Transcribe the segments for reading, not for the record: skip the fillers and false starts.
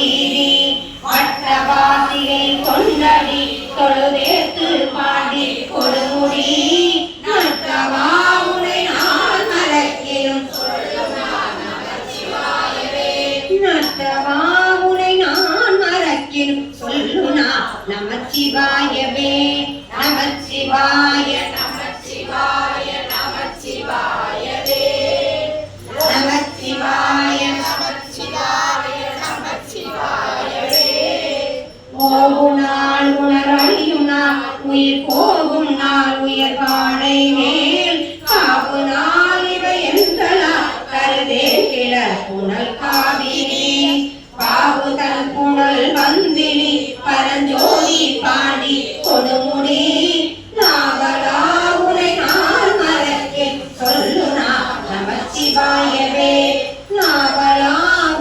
காவிரி வட்டவாசியை கொண்டடி தொழுதேத்து பாண்டி கொடுமுடி நட்டவாவுனை நான் மறக்கினும் நட்டவாவுனை நான் மறக்கினும் சொல்லுனா நமச்சிவாயவே நமச்சிவாய நமச்சிவாய நமச்சிவாயவே நமச்சிவாய நமச்சிவாய நமச்சிவாயவே போகும் நாள் உணரழியும் நாள் உயிர் போகும் நாள் உயர் வாழை மேல் காவு நாள் இவை என்றலா கருதே கிள புனல் காவிரி பாவு தன் புனல் வந்தினி பரஞ்சோதி பாடி கொடுமுடி நாவலா உனை நான் மறக்கேன் சொல்லுனா நமச்சிவாயவே நாவலா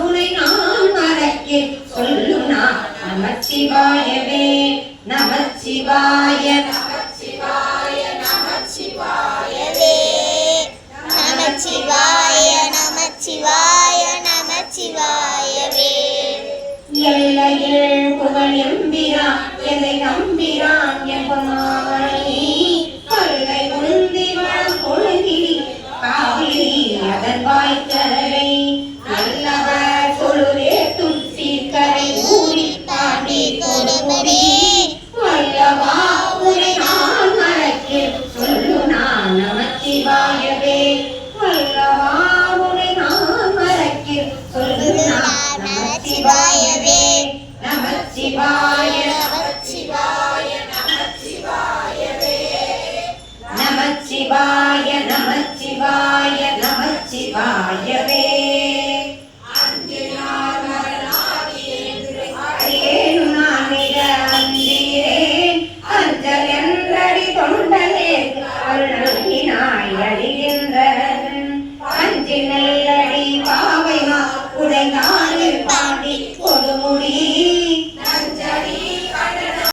உனை நான் மறக்கேன் சொல்லுனா நமச்சிவாயவே நமச்சிவாய நமச்சிவாய நமச்சிவாயவே நமச்சிவாய நமச்சிவாய நமச்சிவாயவே எல்லையில் புகழ் எம்பிரான் எதை நம்பிரான் என்பமாவனை கல்லை உந்தி வளம் கொழுகிரி காவிரி அதன் வாய்க்கரை நல்லவர் தொழுதேத்தும் சீர்கரை ஊறி தாண்டி கொடுமுடி வல்லவா உனை நான் மறக்கேன் சொல்லுனா நமச்சிவாயவே வல்லவா உனை நான் மறக்கேன் சொல்லுனா நமச்சிவாயவே நமச்சிவாய நமச்சிவாய நமச்சிவாயவே நமச்சிவாய நமச்சிவாய நமச்சிவாயவே அடியேனு நான் மிக அஞ்சீரேன் அஞ்சல் என்றடி தொண்டனே அருளினாய் அடிகின்றன் அஞ்சி நெல்லடி பாவைமா உடைநாடு பாண்டி கொடுமுடி